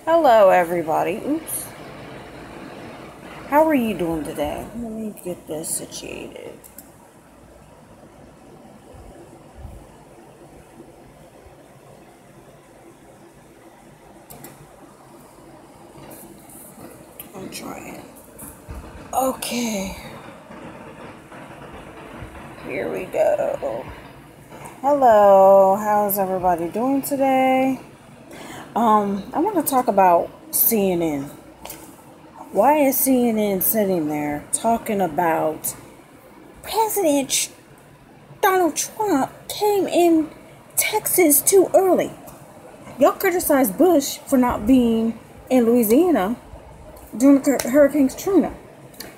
Hello, everybody. Oops. How are you doing today? Let me get this situated. I'm trying. Okay. Here we go. Hello. How's everybody doing today? I want to talk about CNN. Why is CNN sitting there talking about President Donald Trump came in Texas too early? Y'all criticized Bush for not being in Louisiana during Hurricane Katrina.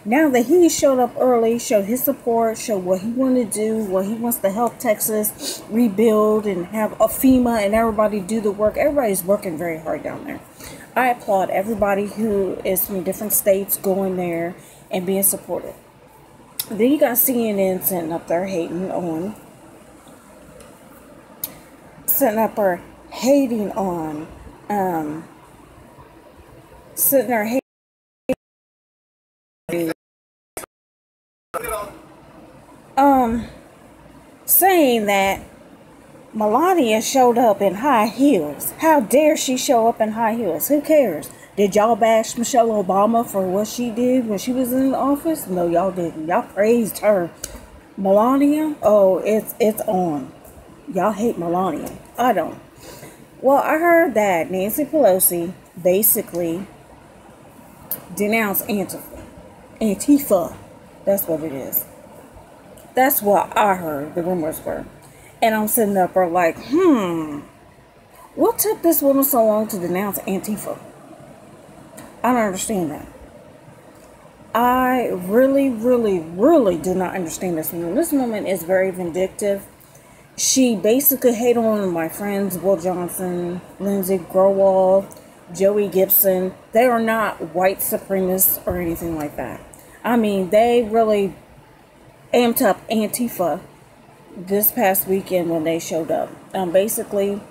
Now that he showed up early, showed his support, showed what he wanted to do, what he wants to help Texas rebuild and have a FEMA and everybody do the work. Everybody's working very hard down there. I applaud everybody who is from different states going there and being supportive. Then you got CNN sitting up there hating on, sitting there hating, saying that Melania showed up in high heels. How dare she show up in high heels? Who cares? Did y'all bash Michelle Obama for what she did when she was in the office? No, y'all didn't. Y'all praised her. Melania? Oh, it's on. Y'all hate Melania. I don't. Well, I heard that Nancy Pelosi basically denounced Antifa. Antifa. That's what it is. That's what I heard the rumors were. And I'm sitting up there like, what took this woman so long to denounce Antifa? I don't understand that. I really do not understand this woman. This woman is very vindictive. She basically hated on my friends, Will Johnson, Lindsey Growal, Joey Gibson. They are not white supremacists or anything like that. I mean, they really amped up Antifa this past weekend when they showed up. Basically,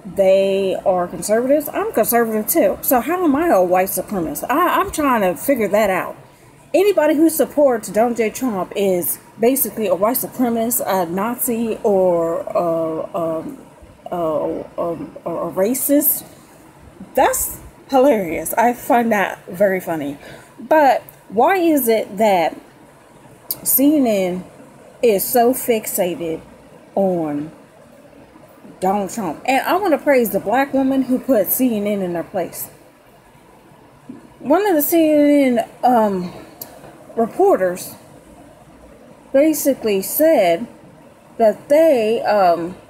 they are conservatives. I'm conservative too. So how am I a white supremacist? I'm trying to figure that out. Anybody who supports Donald J. Trump is basically a white supremacist, a Nazi, or a racist. That's hilarious. I find that very funny. But why is it that CNN is so fixated on Donald Trump? And I want to praise the black woman who put CNN in their place. One of the CNN reporters basically said that they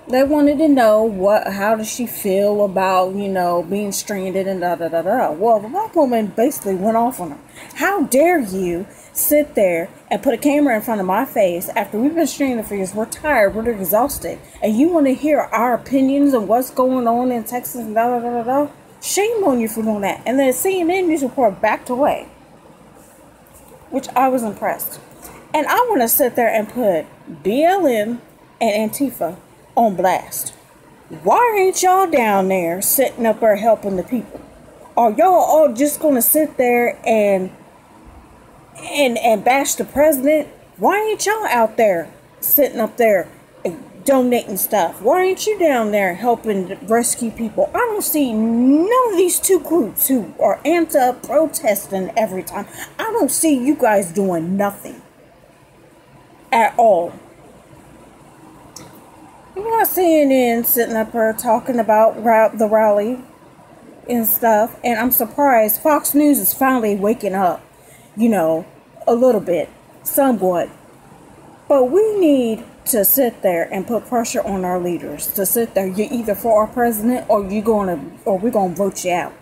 wanted to know how does she feel about, being stranded and da da da da. Well, the black woman basically went off on her. How dare you sit there and put a camera in front of my face after we've been stranded for years? We're tired, we're exhausted, and you want to hear our opinions on what's going on in Texas and da da da da da. Shame on you for doing that. And then CNN news report backed away, which I was impressed. And I want to sit there and put BLM and Antifa on blast. Why ain't y'all down there sitting up there helping the people? Are y'all all just going to sit there and bash the president? Why ain't y'all out there sitting up there donating stuff? Why ain't you down there helping rescue people? I don't see none of these two groups who are amped up protesting every time. I don't see you guys doing nothing at all. You're not CNN sitting up there talking about the rally and stuff. And I'm surprised Fox News is finally waking up, a little bit, somewhat. But we need to sit there and put pressure on our leaders to sit there. You're either for our president or we're gonna vote you out.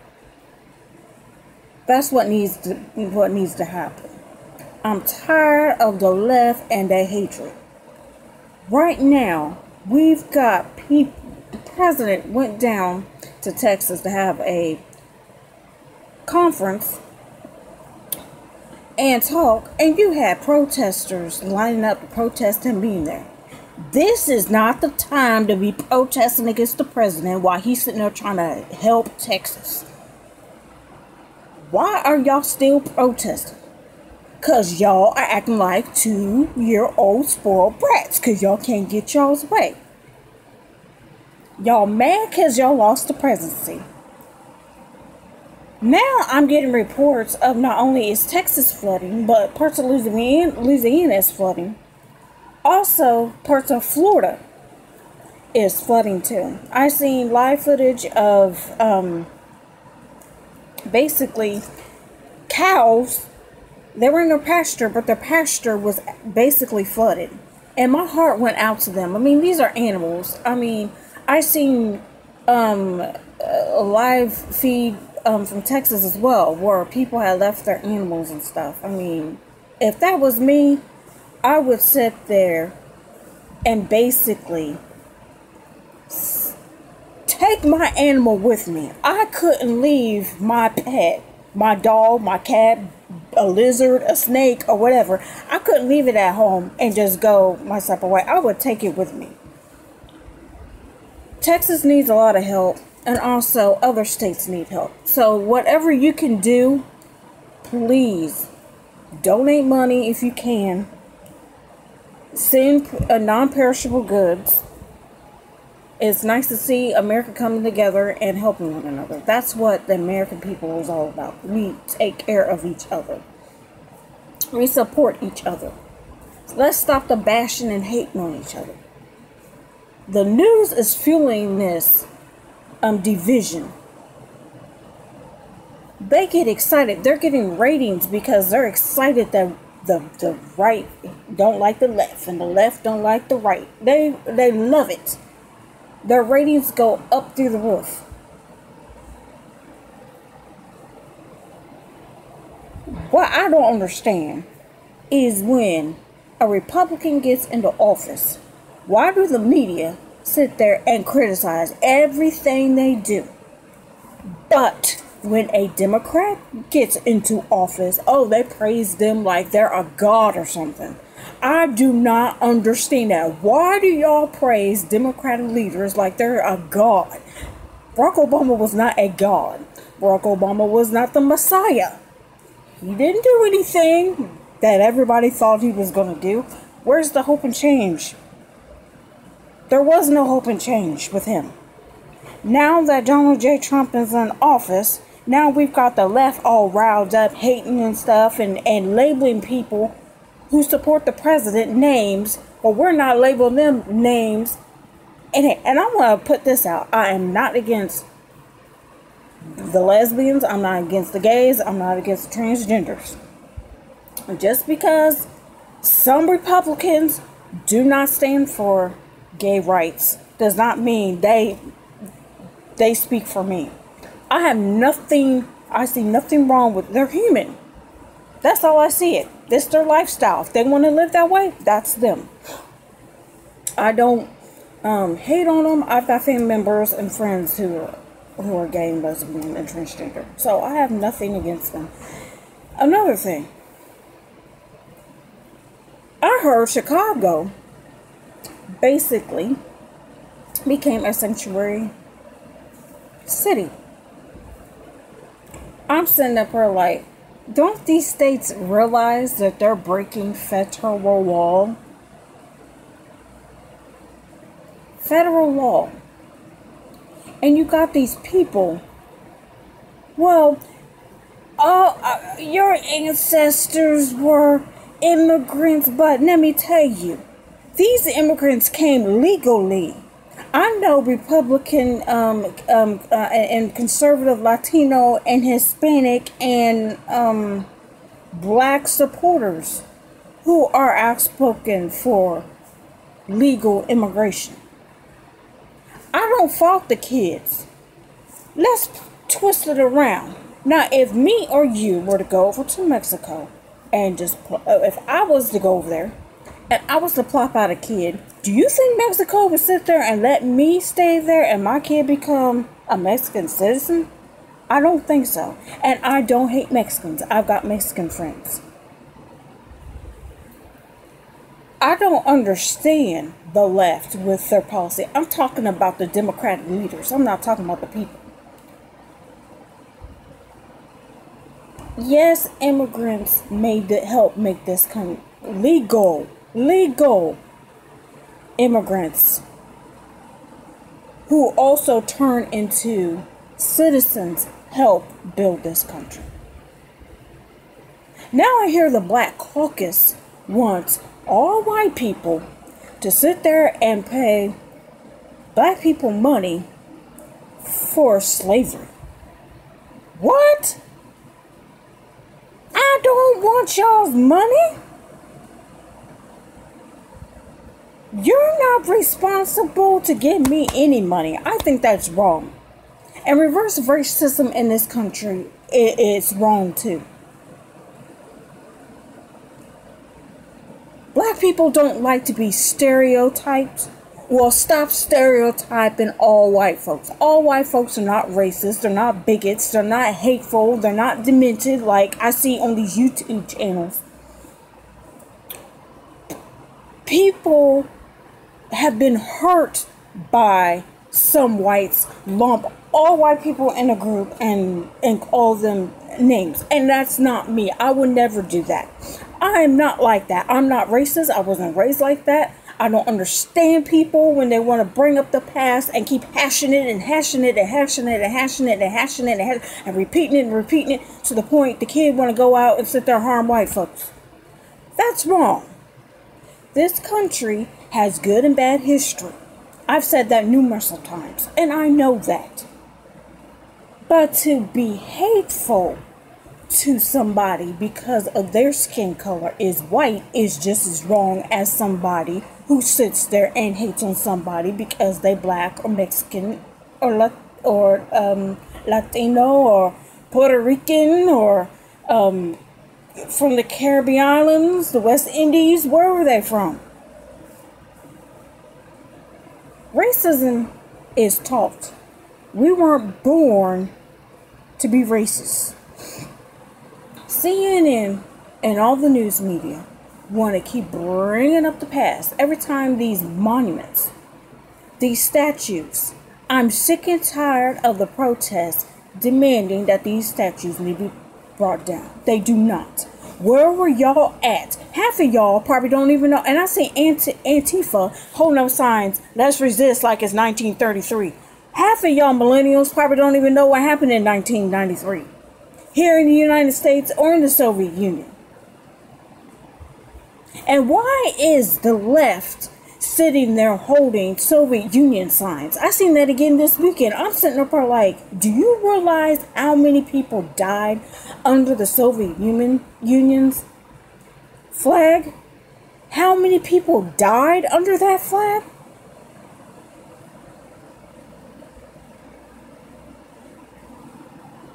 That's what needs to happen. I'm tired of the left and their hatred. Right now, we've got people. The president went down to Texas to have a conference and talk, and you had protesters lining up to protest him being there. This is not the time to be protesting against the president while he's sitting there trying to help Texas. Why are y'all still protesting? Because y'all are acting like 2-year-old spoiled brats because y'all can't get y'all's way. Y'all mad because y'all lost the presidency. Now I'm getting reports of not only is Texas flooding, but parts of Louisiana is flooding. Also, parts of Florida is flooding too. I seen live footage of basically cows. They were in their pasture, but their pasture was basically flooded. And my heart went out to them. I mean, these are animals. I mean, I seen a live feed from Texas as well, where people had left their animals and stuff. I mean, if that was me, I would sit there and basically take my animal with me. I couldn't leave my pet, my dog, my cat, a lizard, a snake, or whatever. I couldn't leave it at home and just go my separate way. I would take it with me. Texas needs a lot of help, and also other states need help. So whatever you can do, please donate money if you can. Send non-perishable goods. It's nice to see America coming together and helping one another. That's what the American people is all about. We take care of each other. We support each other. Let's stop the bashing and hating on each other. The news is fueling this division. They get excited. They're getting ratings because they're excited that the right don't like the left and the left don't like the right. They love it. Their ratings go up through the roof. What I don't understand is when a Republican gets into office, why do the media sit there and criticize everything they do? But when a Democrat gets into office, oh, they praise them like they're a god or something. I do not understand that. Why do y'all praise Democratic leaders like they're a god? Barack Obama was not a god. Barack Obama was not the Messiah. He didn't do anything that everybody thought he was going to do. Where's the hope and change? There was no hope and change with him. Now that Donald J. Trump is in office, now we've got the left all riled up, hating and stuff, and labeling people who support the president names, but we're not labeling them names. And I want to put this out. I am not against the lesbians. I'm not against the gays. I'm not against the transgenders. Just because some Republicans do not stand for gay rights does not mean they speak for me. I see nothing wrong with, they're human. That's all I see it. This is their lifestyle. If they want to live that way, that's them. I don't hate on them. I've got family members and friends who are gay and lesbian and transgender. So I have nothing against them. Another thing. I heard Chicago basically became a sanctuary city. I'm sitting up here like, don't these states realize that they're breaking federal law? Federal law. And you got these people, well, your ancestors were immigrants, but let me tell you, these immigrants came legally. I know Republican and conservative Latino and Hispanic and black supporters who are outspoken for legal immigration. I don't fault the kids. Let's twist it around. Now, if me or you were to go over to Mexico and just, if I was to go over there and I was to plop out a kid, do you think Mexico would sit there and let me stay there and my kid become a Mexican citizen? I don't think so. And I don't hate Mexicans. I've got Mexican friends. I don't understand the left with their policy. I'm talking about the Democratic leaders. I'm not talking about the people. Yes, immigrants help make this country legal immigrants who also turn into citizens help build this country. Now I hear the Black Caucus wants all white people to sit there and pay black people money for slavery. What? I don't want y'all's money. You're not responsible to give me any money. I think that's wrong. And reverse racism in this country is wrong too. Black people don't like to be stereotyped. Well, stop stereotyping all white folks. All white folks are not racist. They're not bigots. They're not hateful. They're not demented like I see on these YouTube channels. People have been hurt by some whites lump all white people in a group and call them names. And that's not me. I would never do that. I am not like that. I'm not racist. I wasn't raised like that. I don't understand people when they want to bring up the past and keep hashing it and hashing it and hashing it and hashing it and hashing it and repeating it to the point the kid want to go out and sit there and harm white folks. That's wrong. This country has good and bad history. I've said that numerous times, and I know that. But to be hateful to somebody because of their skin color is white is just as wrong as somebody who sits there and hates on somebody because they black or Mexican or Latino or Puerto Rican or from the Caribbean islands, the West Indies. Where were they from? Racism is taught. We weren't born to be racist. CNN and all the news media want to keep bringing up the past. Every time these monuments, these statues, I'm sick and tired of the protests demanding that these statues need to be brought down. They do not. Where were y'all at? Half of y'all probably don't even know. And I see Antifa holding up signs, let's resist, like it's 1933. Half of y'all millennials probably don't even know what happened in 1993. Here in the United States or in the Soviet Union. And why is the left sitting there holding Soviet Union signs? I seen that again this weekend. I'm sitting up there like, do you realize how many people died under the Soviet Union's flag? How many people died under that flag?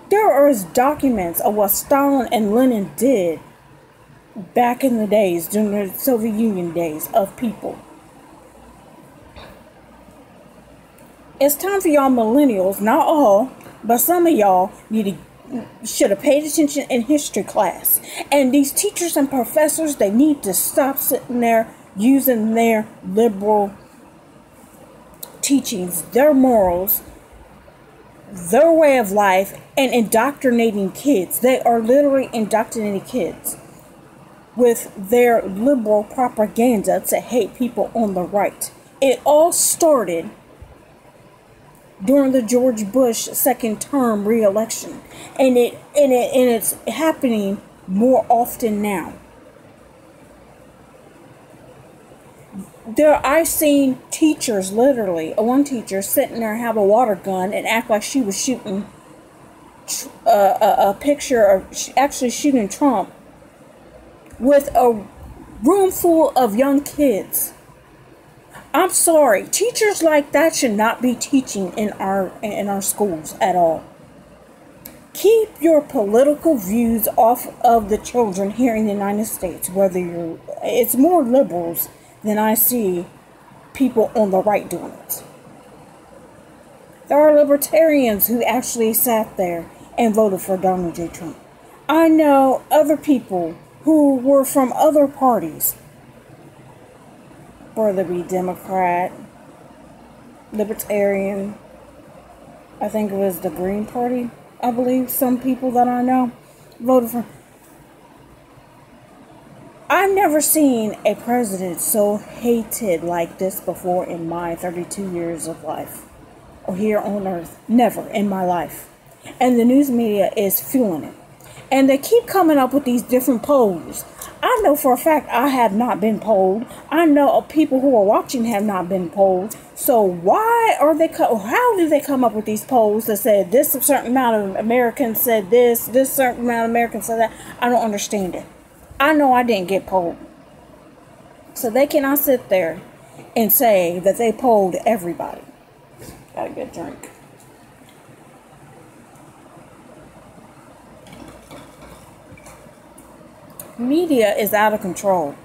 There are documents of what Stalin and Lenin did back in the days, during the Soviet Union days, of people. It's time for y'all millennials, not all, but some of y'all should have paid attention in history class. And these teachers and professors, they need to stop sitting there using their liberal teachings, their morals, their way of life, and indoctrinating kids. They are literally indoctrinating kids with their liberal propaganda to hate people on the right. It all started during the George Bush second term re-election, and it's happening more often now. I've seen teachers, literally, one teacher sitting there have a water gun and act like she was shooting a picture of actually shooting Trump with a room full of young kids. I'm sorry, teachers like that should not be teaching in our schools at all. Keep your political views off of the children here in the United States. It's more liberals than I see people on the right doing it. There are libertarians who actually sat there and voted for Donald J. Trump. I know other people who were from other parties, whether it be Democrat, Libertarian, I think it was the Green Party, I believe, some people that I know, voted for. I've never seen a president so hated like this before in my 32 years of life. Or here on earth. Never in my life. And the news media is fueling it. And they keep coming up with these different polls. I know for a fact I have not been polled. I know people who are watching have not been polled. So why are they, how do they come up with these polls that said this certain amount of Americans said this certain amount of Americans said that? I don't understand it. I know I didn't get polled. So they cannot sit there and say that they polled everybody. Got a good drink. Media is out of control.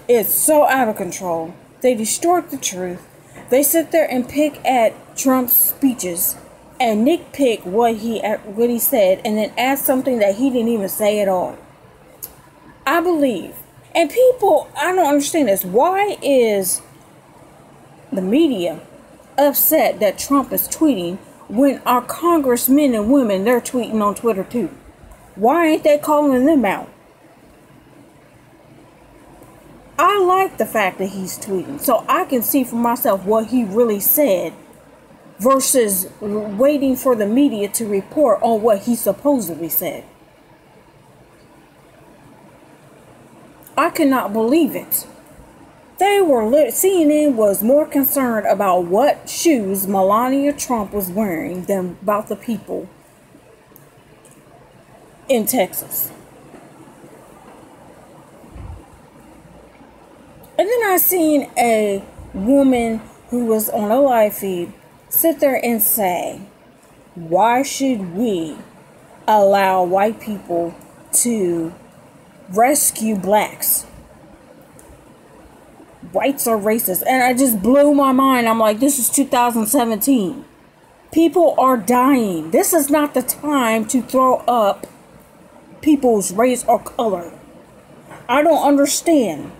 It's so out of control. They distort the truth. They sit there and pick at Trump's speeches and nitpick what he said, and then add something that he didn't even say at all. I believe, and people, I don't understand this. Why is the media upset that Trump is tweeting when our congressmen and women, they're tweeting on Twitter too? Why ain't they calling them out? I like the fact that he's tweeting, so I can see for myself what he really said versus waiting for the media to report on what he supposedly said. I cannot believe it. CNN was more concerned about what shoes Melania Trump was wearing than about the people in Texas. And then I seen a woman who was on a live feed sit there and say, why should we allow white people to rescue blacks? Whites are racist. And I just blew my mind. I'm like, this is 2017. People are dying. This is not the time to throw up people's race or color. I don't understand.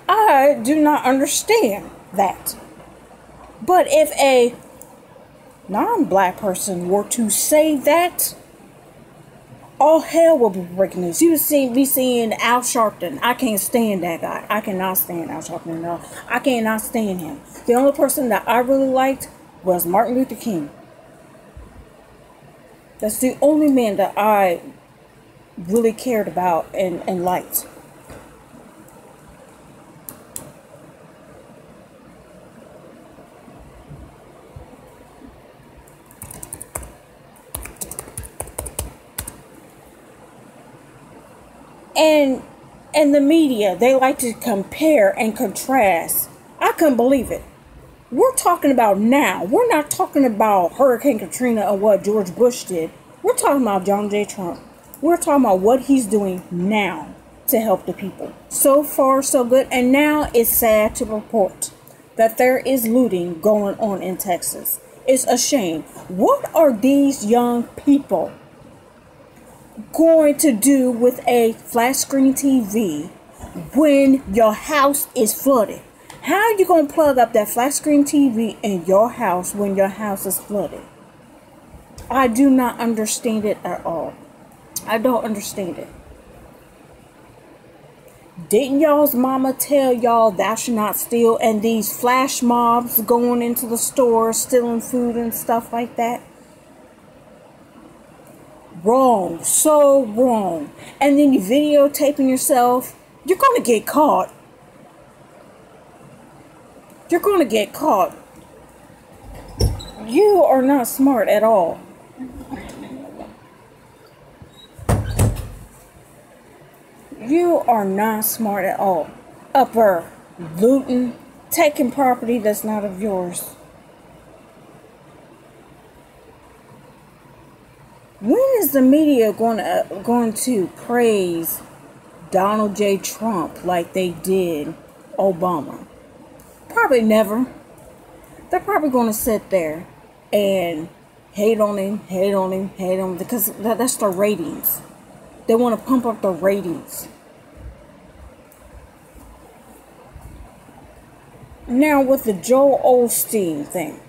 I do not understand that. But if a non-black person were to say that, all hell will be breaking loose. You would be seeing Al Sharpton. I can't stand that guy. I cannot stand Al Sharpton at all. I cannot stand him. The only person that I really liked was Martin Luther King. That's the only man that I really cared about and liked. And the media, they like to compare and contrast. I couldn't believe it. We're talking about now. We're not talking about Hurricane Katrina or what George Bush did. We're talking about Donald J. Trump. We're talking about what he's doing now to help the people. So far, so good. And now it's sad to report that there is looting going on in Texas. It's a shame. What are these young people going to do with a flat screen TV when your house is flooded? How are you going to plug up that flat screen TV in your house when your house is flooded? I do not understand it at all. I don't understand it. Didn't y'all's mama tell y'all thou should not steal, and these flash mobs going into the store stealing food and stuff like that? Wrong. So wrong. And then you videotaping yourself. You're going to get caught. You're going to get caught. You are not smart at all. You are not smart at all. Upper looting, taking property that's not of yours. When is the media going to praise Donald J. Trump like they did Obama? Probably never. They're probably going to sit there and hate on him, because that's the ratings. They want to pump up the ratings. Now with the Joel Osteen thing,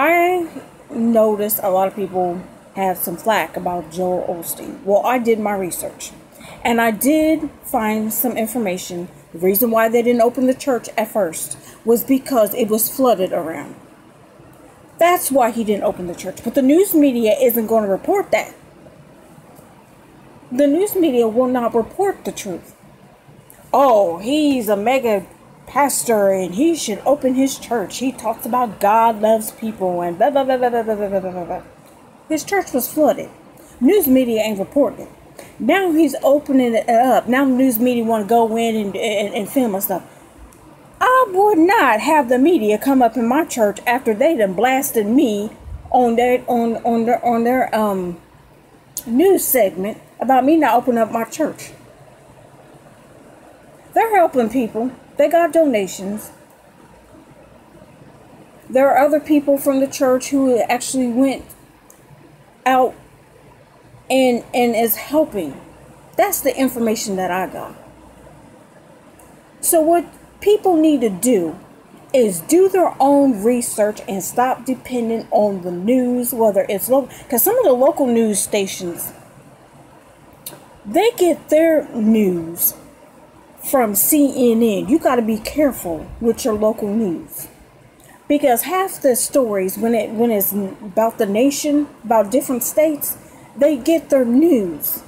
I noticed a lot of people have some flack about Joel Osteen. Well, I did my research, and I did find some information. The reason why they didn't open the church at first was because it was flooded around. That's why he didn't open the church. But the news media isn't going to report that. The news media will not report the truth. Oh, he's a mega pastor and he should open his church. He talks about God loves people and blah, blah, blah, blah, blah, blah, blah, blah, blah. His church was flooded. News media ain't reporting it. Now he's opening it up. Now the news media want to go in and film and stuff. I would not have the media come up in my church after they done blasted me on their news segment about me not opening up my church. They're helping people. They got donations. There are other people from the church who actually went out and is helping. That's the information that I got. So what people need to do is do their own research and stop depending on the news, whether it's local. Because some of the local news stations, they get their news from CNN. You got to be careful with your local news, because half the stories when it's about the nation, about different states, they get their news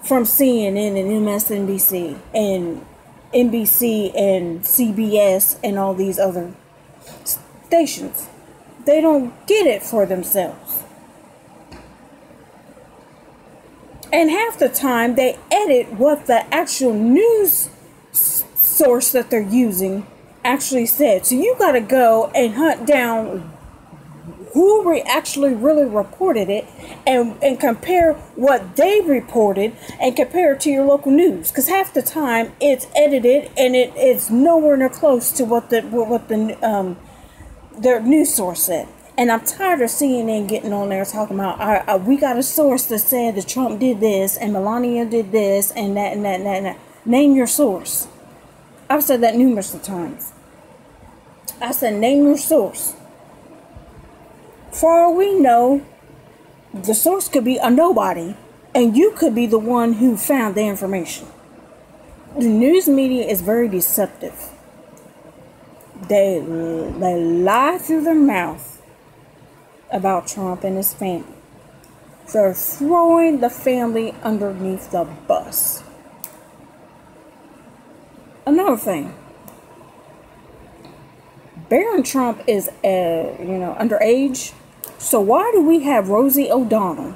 from CNN and MSNBC and NBC and CBS and all these other stations. They don't get it for themselves. And half the time they edit what the actual news source that they're using actually said. So you got to go and hunt down who actually really reported it and compare what they reported and compare it to your local news. Because half the time it's edited and it's nowhere near close to what their news source said. And I'm tired of CNN getting on there talking about, we got a source that said that Trump did this and Melania did this and that and that and that and that. Name your source. I've said that numerous of times. I said, name your source. For all we know, the source could be a nobody, and you could be the one who found the information. The news media is very deceptive. They lie through their mouth about Trump and his family. They're throwing the family underneath the bus. Another thing. Barron Trump is, underage. So why do we have Rosie O'Donnell,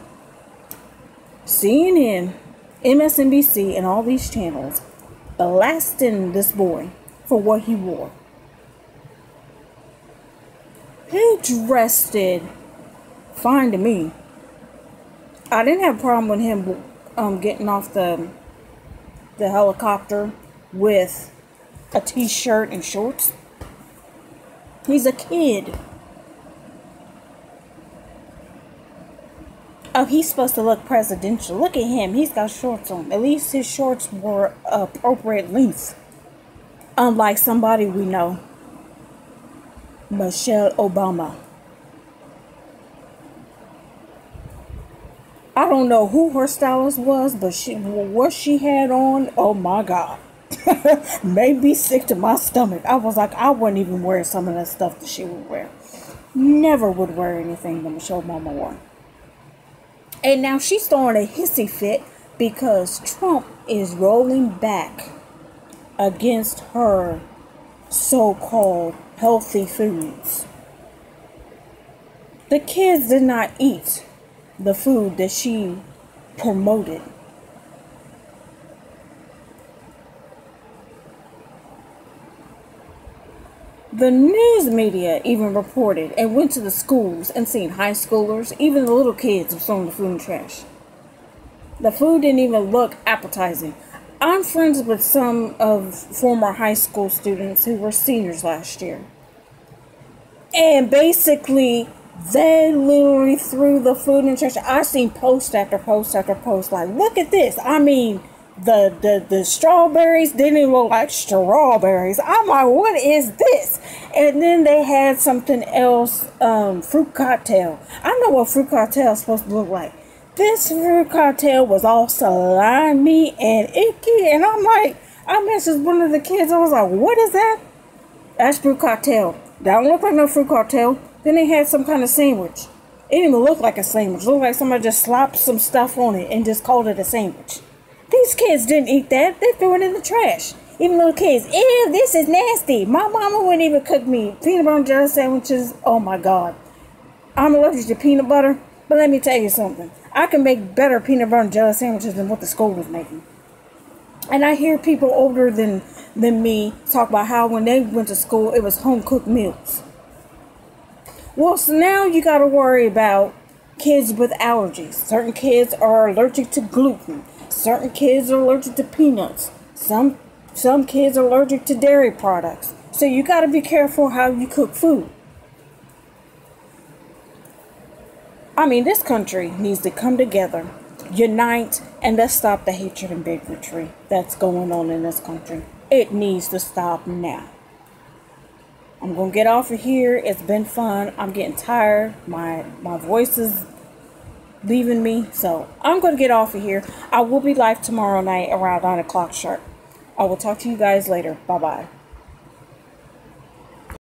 CNN, MSNBC, and all these channels blasting this boy for what he wore? He dressed it fine to me. I didn't have a problem with him getting off the helicopter with a t-shirt and shorts. He's a kid. Oh, he's supposed to look presidential. Look at him. He's got shorts on. At least his shorts were appropriate length. Unlike somebody we know. Michelle Obama. I don't know who her stylist was, but what she had on, oh my God. Made me sick to my stomach. I was like, I wouldn't even wear some of that stuff that she would wear. Never would wear anything that Michelle Obama wore. And now she's throwing a hissy fit because Trump is rolling back against her so-called healthy foods. The kids did not eat the food that she promoted. The news media even reported and went to the schools and seen high schoolers, even the little kids, were throwing the food in the trash. The food didn't even look appetizing. I'm friends with some of former high school students who were seniors last year. And basically, they literally threw the food in the trash. I've seen post after post after post like, look at this. I mean, The strawberries didn't even look like strawberries. I'm like, what is this? And then they had something else, fruit cocktail. I know what fruit cocktail is supposed to look like. This fruit cocktail was all slimy and icky, and I'm like, I messaged one of the kids. I was like, what is that? That's fruit cocktail. That don't look like no fruit cocktail. Then they had some kind of sandwich. It didn't even look like a sandwich. It looked like somebody just slapped some stuff on it and just called it a sandwich. These kids didn't eat that. They threw it in the trash. Even little kids, ew, this is nasty. My mama wouldn't even cook me peanut butter and jelly sandwiches. Oh my God. I'm allergic to peanut butter, but let me tell you something. I can make better peanut butter and jelly sandwiches than what the school was making. And I hear people older than me talk about how when they went to school, it was home-cooked meals. Well, so now you got to worry about kids with allergies. Certain kids are allergic to gluten. Certain kids are allergic to peanuts. Some kids are allergic to dairy products. So you got to be careful how you cook food. I mean, this country needs to come together, unite, and let's stop the hatred and bigotry that's going on in this country. It needs to stop now. I'm going to get off of here. It's been fun. I'm getting tired. My voice is leaving me. So I'm going to get off of here. I will be live tomorrow night around 9 o'clock sharp. I will talk to you guys later. Bye-bye.